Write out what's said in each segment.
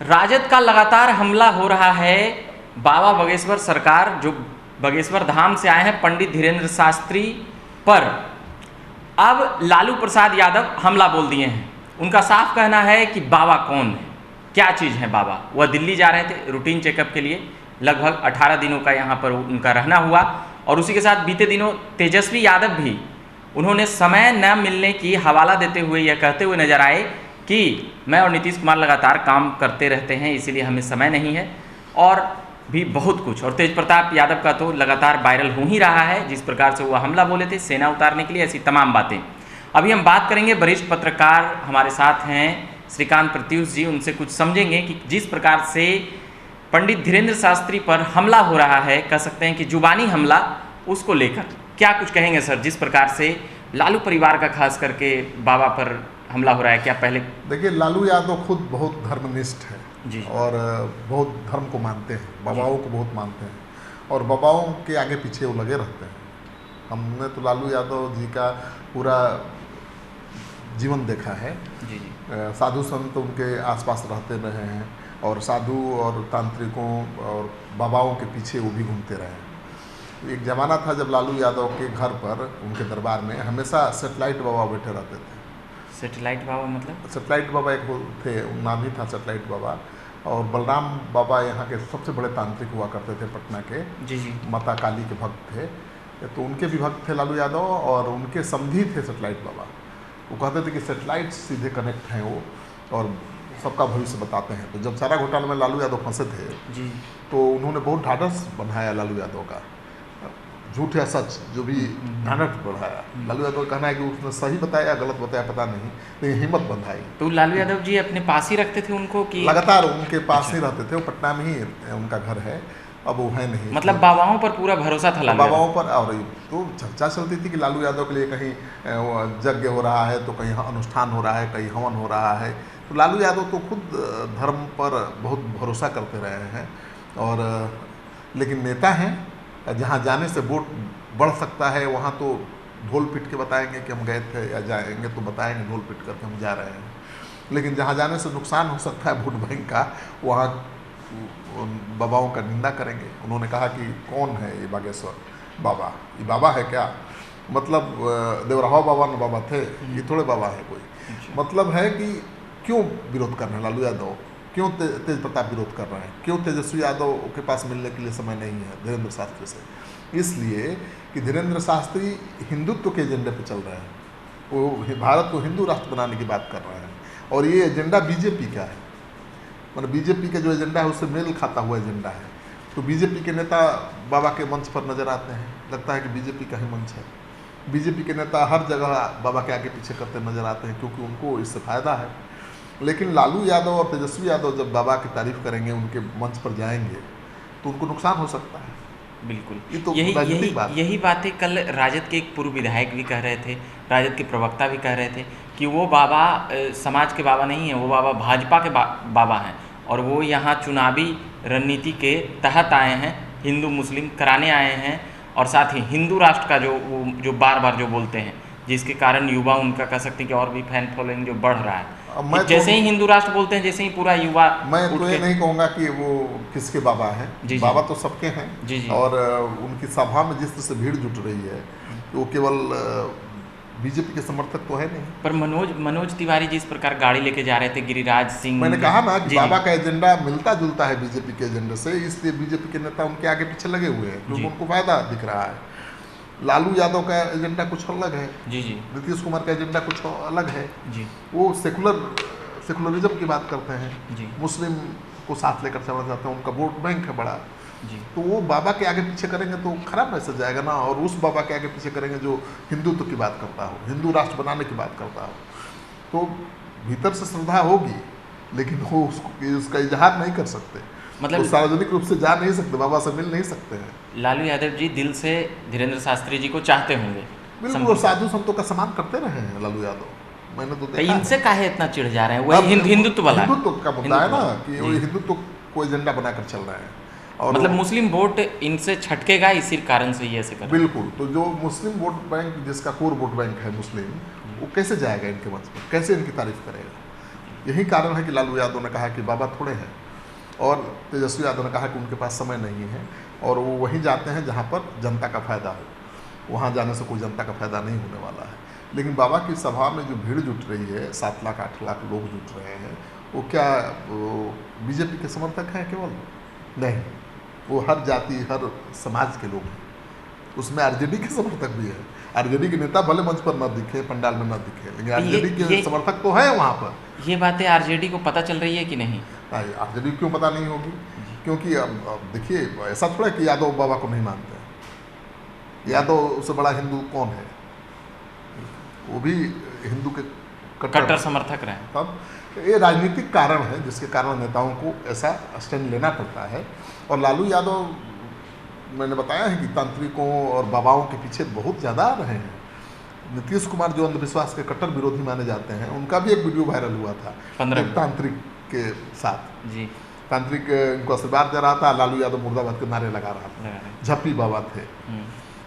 राजद का लगातार हमला हो रहा है बाबा बगेश्वर सरकार जो बगेश्वर धाम से आए हैं पंडित धीरेन्द्र शास्त्री पर। अब लालू प्रसाद यादव हमला बोल दिए हैं। उनका साफ कहना है कि बाबा कौन है, क्या चीज़ है बाबा। वह दिल्ली जा रहे थे रूटीन चेकअप के लिए, लगभग 18 दिनों का यहाँ पर उनका रहना हुआ। और उसी के साथ बीते दिनों तेजस्वी यादव भी उन्होंने समय न मिलने की हवाला देते हुए यह कहते हुए नजर आए कि मैं और नीतीश कुमार लगातार काम करते रहते हैं, इसीलिए हमें समय नहीं है, और भी बहुत कुछ। और तेज प्रताप यादव का तो लगातार वायरल हो ही रहा है, जिस प्रकार से वह हमला बोले थे सेना उतारने के लिए, ऐसी तमाम बातें। अभी हम बात करेंगे, वरिष्ठ पत्रकार हमारे साथ हैं श्रीकांत प्रत्युष जी, उनसे कुछ समझेंगे कि जिस प्रकार से पंडित धीरेन्द्र शास्त्री पर हमला हो रहा है, कह सकते हैं कि जुबानी हमला, उसको लेकर क्या कुछ कहेंगे सर। जिस प्रकार से लालू परिवार का खास करके बाबा पर हमला हो रहा है, क्या पहले देखिए, लालू यादव खुद बहुत धर्मनिष्ठ है जी और बहुत धर्म को मानते हैं, बाबाओं को बहुत मानते हैं और बाबाओं के आगे पीछे वो लगे रहते हैं। हमने तो लालू यादव जी का पूरा जीवन देखा है। जी जी साधु संत उनके आसपास रहते रहे हैं और साधु और तांत्रिकों और बाबाओं के पीछे वो भी घूमते रहे हैं। एक ज़माना था जब लालू यादव के घर पर, उनके दरबार में हमेशा सेटेलाइट बाबा बैठे रहते थे। सेटेलाइट बाबा मतलब? सेटेलाइट बाबा एक थे, नाम ही था सेटेलाइट बाबा। और बलराम बाबा यहाँ के सबसे बड़े तांत्रिक हुआ करते थे, पटना के। जी जी माता काली के भक्त थे, तो उनके भी भक्त थे लालू यादव और उनके समधी थे सेटेलाइट बाबा। वो कहते थे कि सेटेलाइट सीधे कनेक्ट हैं वो और सबका भविष्य बताते हैं। तो जब सारा घोटाले में लालू यादव फंसे थे जी तो उन्होंने बहुत ढाढ़स बढ़ाया लालू यादव का, झूठ या सच जो भी ढाढ़स बढ़ाया। लालू यादव का कहना है कि उसने सही बताया, गलत बताया पता नहीं, लेकिन हिम्मत बंधाई। तो लालू यादव जी अपने पास ही रखते थे उनको कि लगातार उनके पास ही रहते थे, वो पटना में ही उनका घर है, अब वो है नहीं। मतलब बाबाओं पर पूरा भरोसा था लालू बाबाओं पर। और तो चर्चा चलती थी कि लालू यादव के लिए कहीं यज्ञ हो रहा है, तो कहीं अनुष्ठान हो रहा है, कहीं हवन हो रहा है। तो लालू यादव तो खुद धर्म पर बहुत भरोसा करते रहे हैं और लेकिन नेता हैं, जहाँ जाने से वोट बढ़ सकता है वहाँ तो ढोल पीट के बताएंगे कि हम गए थे, या जाएंगे तो बताएंगे ढोल पीट करके हम जा रहे हैं। लेकिन जहाँ जाने से नुकसान हो सकता है वोट बैंक का, वहाँ बाबाओं का निंदा करेंगे। उन्होंने कहा कि कौन है ये बागेश्वर बाबा, ये बाबा है क्या? मतलब देवराव बाबा न बाबा थे, ये थोड़े बाबा है कोई। मतलब है कि क्यों विरोध कर रहे हैं लालू यादव, क्यों तेज प्रताप विरोध कर रहे हैं, क्यों तेजस्वी यादव के पास मिलने के लिए समय नहीं है धीरेन्द्र शास्त्री से? इसलिए कि धीरेन्द्र शास्त्री हिंदुत्व के एजेंडे पे चल रहे हैं, वो भारत को हिंदू राष्ट्र बनाने की बात कर रहे हैं और ये एजेंडा बीजेपी का है। मतलब बीजेपी का जो एजेंडा है उससे मेल खाता हुआ एजेंडा है। तो बीजेपी के नेता बाबा के मंच पर नजर आते हैं, लगता है कि बीजेपी का ही मंच है। बीजेपी के नेता हर जगह बाबा के आगे पीछे करते नजर आते हैं क्योंकि उनको इससे फ़ायदा है। लेकिन लालू यादव और तेजस्वी यादव जब बाबा की तारीफ करेंगे, उनके मंच पर जाएंगे, तो उनको नुकसान हो सकता है। बिल्कुल, ये तो यही बातें कल राजद के एक पूर्व विधायक भी कह रहे थे, राजद के प्रवक्ता भी कह रहे थे कि वो बाबा समाज के बाबा नहीं हैं, वो बाबा भाजपा के बाबा हैं और वो यहाँ चुनावी रणनीति के तहत आए हैं, हिंदू मुस्लिम कराने आए हैं और साथ ही हिंदू राष्ट्र का जो बार बार जो बोलते हैं, जिसके कारण युवा उनका कह सकते हैं कि और भी फैन फॉलोइंग जो बढ़ रहा है। जैसे ही हिंदू राष्ट्र बोलते हैं, जैसे ही पूरा युवा। मैं तो ये नहीं कहूँगा कि वो किसके बाबा हैं, बाबा तो सबके हैं। जी जी। और उनकी सभा में जिस तरह से भीड़ जुट रही है तो वो केवल बीजेपी के समर्थक तो है नहीं। पर मनोज तिवारी जिस प्रकार गाड़ी लेके जा रहे थे, गिरिराज सिंह, मैंने कहा ना कि बाबा का एजेंडा मिलता जुलता है बीजेपी के एजेंडे से, इसलिए बीजेपी के नेता उनके आगे पीछे लगे हुए हैं क्योंकि उनको फायदा दिख रहा है। लालू यादव का एजेंडा कुछ अलग है, जी जी। नीतीश कुमार का एजेंडा कुछ अलग है जी। वो सेकुलरिज्म की बात करते हैं जी। मुस्लिम को साथ लेकर चलना चाहते हैं, उनका वोट बैंक है बड़ा जी। तो वो बाबा के आगे पीछे करेंगे तो खराब मैसेज जाएगा ना। और उस बाबा के आगे पीछे करेंगे जो हिंदुत्व की बात करता हो, हिंदू राष्ट्र बनाने की बात करता हो, तो भीतर से श्रद्धा होगी लेकिन वो उसका इजहार नहीं कर सकते, मतलब तो सार्वजनिक रूप से जा नहीं सकते, बाबा से मिल नहीं सकते हैं। लालू यादव जी दिल से धीरेन्द्र शास्त्री जी को चाहते होंगे। बिल्कुल, वो साधु संतों का सम्मान करते रहे हैं लालू यादव। मैंने तो देखा इनसे काहे इतना चिढ़ जा रहे हैं? वही हिंदुत्व वाला हिंदुत्व का मुद्दा है ना कि वो हिंदुत्व को एजेंडा बनाकर चल रहे हैं और मतलब मुस्लिम वोट इनसे छटकेगा, इसी कारण से ये ऐसे कर। बिल्कुल, तो जो मुस्लिम वोट बैंक जिसका कोर वोट बैंक है मुस्लिम, वो कैसे जाएगा इनके मंच पर, कैसे इनकी तारीफ करेगा? यही कारण है कि लालू यादव ने कहा कि बाबा थोड़े हैं, और तेजस्वी यादव ने कहा कि उनके पास समय नहीं है और वो वहीं जाते हैं जहाँ पर जनता का फायदा हो। वहाँ जाने से कोई जनता का फायदा नहीं होने वाला है। लेकिन बाबा की सभा में जो भीड़ जुट रही है, 7 लाख 8 लाख लोग जुट रहे हैं, वो क्या बीजेपी के समर्थक हैं केवल? नहीं, वो हर जाति हर समाज के लोग हैं। उसमें आरजेडी के समर्थक भी है। आरजेडी के नेता भले मंच पर न दिखे, पंडाल में न दिखे, लेकिन आरजेडी के समर्थक तो है वहाँ पर। ये बातें आरजेडी को पता चल रही है कि नहीं? आरजेडी क्यों पता नहीं होगी? क्योंकि अब देखिए, ऐसा थोड़ा कि यादव बाबा को नहीं मानते हैं। यादव से बड़ा हिंदू कौन है? वो भी हिंदू के कट्टर समर्थक रहे। तब ये राजनीतिक कारण है जिसके कारण नेताओं को ऐसा स्टैंड लेना पड़ता है। और लालू यादव, मैंने बताया है कि तांत्रिकों और बाबाओं के पीछे बहुत ज़्यादा आ रहे हैं। नीतीश कुमार जो अंधविश्वास के कट्टर विरोधी माने जाते हैं, उनका भी एक वीडियो वायरल हुआ था 15 तांत्रिक के साथ। जी, तांत्रिक उनको आशीर्वाद दे रहा था, लालू यादव मुर्दाबाद के नारे लगा रहा था, झप्पी बाबा थे।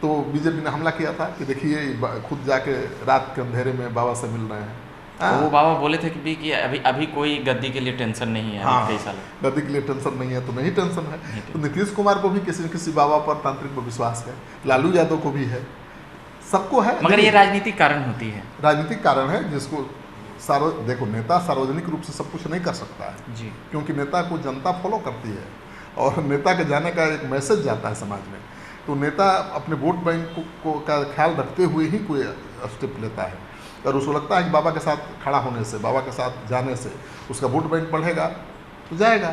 तो बीजेपी ने हमला किया था कि देखिए खुद जाके रात के अंधेरे में बाबा से मिल रहे हैं। तो वो बाबा बोले थे कि अभी कोई गद्दी के लिए टेंशन नहीं है। हाँ, कई साल गद्दी के लिए टेंशन नहीं है तो नहीं टेंशन है। तो नीतीश कुमार को भी किसी न किसी बाबा पर तांत्रिक पर विश्वास है, लालू यादव को भी है, सबको है। मगर ये राजनीतिक कारण होती है। राजनीतिक कारण है जिसको देखो, नेता सार्वजनिक रूप से सब कुछ नहीं कर सकता है जी, क्योंकि नेता को जनता फॉलो करती है और नेता के जाने का एक मैसेज जाता है समाज में। तो नेता अपने वोट बैंक को का ख्याल रखते हुए ही कोई स्टेप लेता है, और उसको लगता है कि बाबा के साथ खड़ा होने से, बाबा के साथ जाने से उसका वोट बैंक बढ़ेगा तो जाएगा।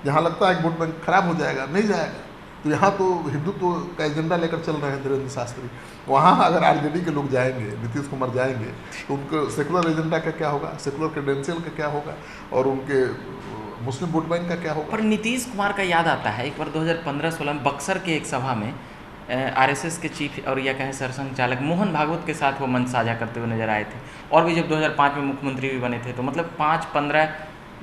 जहाँ लगता है कि वोट बैंक खराब हो जाएगा, नहीं जाएगा। तो यहाँ तो हिंदुत्व का एजेंडा लेकर चल रहे हैं धीरेन्द्र शास्त्री। वहाँ अगर आरजेडी के लोग जाएंगे, नीतीश कुमार जाएंगे, तो उनको सेकुलर एजेंडा का क्या होगा, सेकुलर क्रेडेंशियल का क्या होगा, और उनके मुस्लिम वोट बैंक का क्या होगा? पर नीतीश कुमार का याद आता है एक बार 2015-16 में बक्सर के एक सभा में आरएसएस के चीफ और या कहें सरसंघ चालक मोहन भागवत के साथ वो मंच साझा करते हुए नजर आए थे। और भी जब 2005 में मुख्यमंत्री भी बने थे, तो मतलब 5-15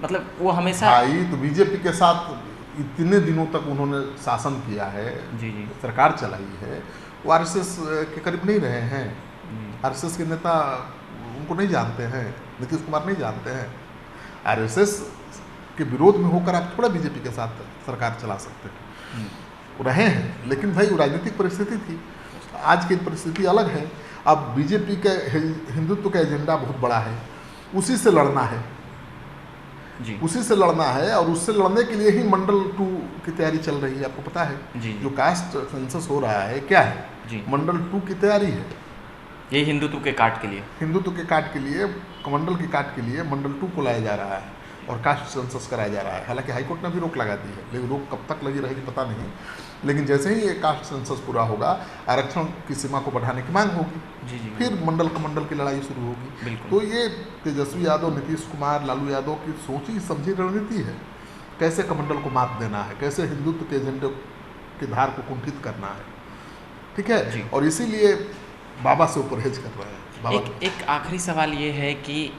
मतलब वो हमेशा भाई, तो बीजेपी के साथ इतने दिनों तक उन्होंने शासन किया है, जी जी सरकार चलाई है, वो आरएसएस के करीब नहीं रहे हैं। आरएसएस के नेता उनको नहीं जानते हैं, नीतीश कुमार नहीं जानते हैं। आरएसएस के विरोध में होकर आप थोड़ा बीजेपी के साथ सरकार चला सकते हैं। रहे हैं, लेकिन भाई वो राजनीतिक परिस्थिति थी, आज की परिस्थिति अलग है। अब बीजेपी का हिंदुत्व का एजेंडा बहुत बड़ा है, उसी से लड़ना है जी, उसी से लड़ना है। और उससे लड़ने के लिए ही मंडल 2 की तैयारी चल रही है। आपको पता है जी, जो कास्ट सेंसस हो रहा है क्या है? जी, मंडल 2 की तैयारी है। ये हिंदुत्व के काट के लिए, हिंदुत्व के काट के लिए, कमंडल के काट के लिए मंडल 2 को लाया जा रहा है और कास्ट सेंसस कराया जा रहा है। हालांकि हाईकोर्ट ने भी रोक लगा दी है, लेकिन रोक कब तक लगी रहेगी पता नहीं। लेकिन जैसे ही ये कास्ट सेंसस पूरा होगा, आरक्षण की सीमा को बढ़ाने की मांग होगी, जी जी, फिर मंडल कमंडल की लड़ाई शुरू होगी। बिल्कुल। तो ये तेजस्वी यादव, नीतीश कुमार, लालू यादव की सोची समझी रणनीति है, कैसे कमंडल को मात देना है, कैसे हिंदुत्व के एजेंडे की धार को कुंठित करना है। ठीक है, और इसीलिए बाबा से ऊपर हेज कर रहे हैं बाबा। एक आखिरी सवाल ये है कि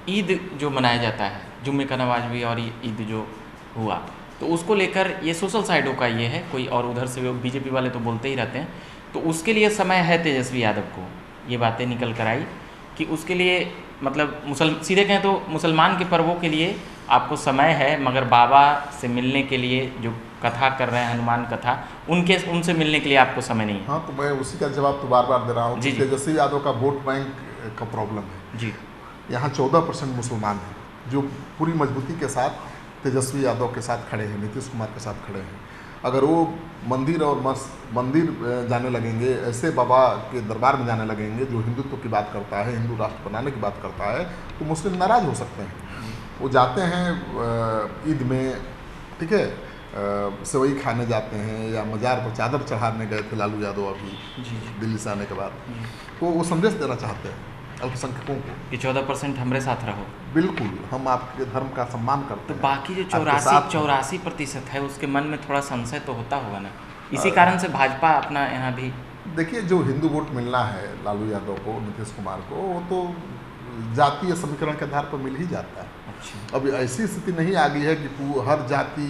ईद जो मनाया जाता है, जुम्मे का नमाज भी और ईद जो हुआ, तो उसको लेकर ये सोशल साइडों का ये है कोई, और उधर से बीजेपी वाले तो बोलते ही रहते हैं, तो उसके लिए समय है तेजस्वी यादव को ये बातें निकल कर आई कि उसके लिए मतलब सीधे कहें तो मुसलमान के पर्वों के लिए आपको समय है, मगर बाबा से मिलने के लिए जो कथा कर रहे हैं, हनुमान कथा, उनसे मिलने के लिए आपको समय नहीं है। हाँ, तो मैं उसी का जवाब तो बार बार दे रहा हूँ। तेजस्वी यादव का वोट बैंक का प्रॉब्लम है जी। यहाँ 14% मुसलमान हैं जो पूरी मजबूती के साथ तेजस्वी यादव के साथ खड़े हैं, नीतीश कुमार के साथ खड़े हैं। अगर वो मंदिर और मंदिर जाने लगेंगे, ऐसे बाबा के दरबार में जाने लगेंगे जो हिंदुत्व की बात करता है, हिंदू राष्ट्र बनाने की बात करता है, तो मुस्लिम नाराज़ हो सकते हैं। वो जाते हैं ईद में, ठीक है, सेवई खाने जाते हैं या मज़ार पर चादर चढ़ाने गए थे लालू यादव अभी दिल्ली से आने के बाद, तो वो संदेश देना चाहते हैं अल्पसंख्यकों को कि 14% हमारे साथ रहो। बिल्कुल, हम आपके धर्म का सम्मान करते तो हैं। बाकी जो 84% है उसके मन में थोड़ा संशय तो होता होगा ना, इसी कारण से भाजपा अपना यहाँ भी। देखिए, जो हिंदू वोट मिलना है लालू यादव को, नीतीश कुमार को, वो तो जातीय समीकरण के आधार पर मिल ही जाता है। अच्छा। अब ऐसी स्थिति नहीं आ गई है कि हर जाति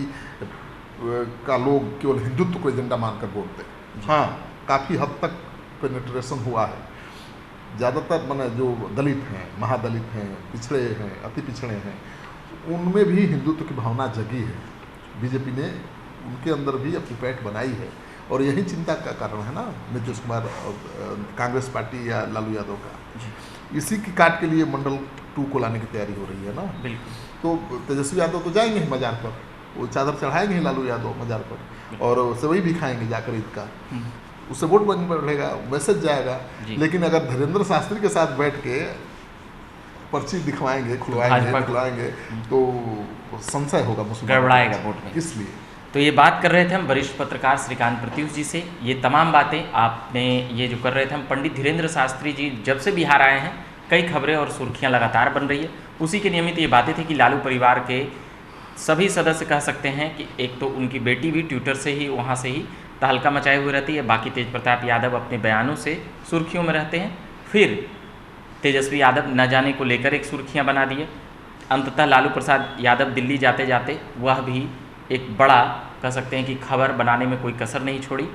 का लोग केवल हिंदुत्व को एजेंडा मानकर वोट दें। हाँ, काफ़ी हद तक पेनिट्रेशन हुआ है, ज़्यादातर माने जो दलित हैं, महादलित हैं, पिछड़े हैं, अति पिछड़े हैं, उनमें भी हिंदुत्व की भावना जगी है। बीजेपी ने उनके अंदर भी अपनी पैठ बनाई है और यही चिंता का कारण है ना नीतीश कुमार और कांग्रेस पार्टी या लालू यादव का। इसी की काट के लिए मंडल 2 को लाने की तैयारी हो रही है ना। बिल्कुल। तो तेजस्वी यादव तो जाएंगे ही मजार पर, वो चादर चढ़ाएंगे ही लालू यादव मजार पर और सेवई भी खाएंगे जाकर ईद का, उससे वोट बैंक बढ़ेगा, मैसेज जाएगा। लेकिन अगर धीरेन्द्र शास्त्री के साथ बैठ के पर्ची दिखवाएंगे, खुलवाएंगे तो संशय होगा, गड़बड़ाएगा वोट में। इसलिए तो ये बात कर रहे थे हम वरिष्ठ पत्रकार श्रीकांत प्रत्युष जी से। ये तमाम बातें आपने ये जो कर रहे थे हम, पंडित धीरेन्द्र शास्त्री जी जब से बिहार आए हैं कई खबरें और सुर्खियां लगातार बन रही है, उसी के नियमित ये बातें थी कि लालू परिवार के सभी सदस्य कह सकते हैं कि एक तो उनकी बेटी भी ट्विटर से ही वहाँ से ही तहलका मचाए हुए रहती है, बाकी तेज प्रताप यादव अपने बयानों से सुर्खियों में रहते हैं। फिर तेजस्वी यादव न जाने को लेकर एक सुर्खियां बना दिए। अंततः लालू प्रसाद यादव दिल्ली जाते जाते वह भी एक बड़ा कह सकते हैं कि खबर बनाने में कोई कसर नहीं छोड़ी।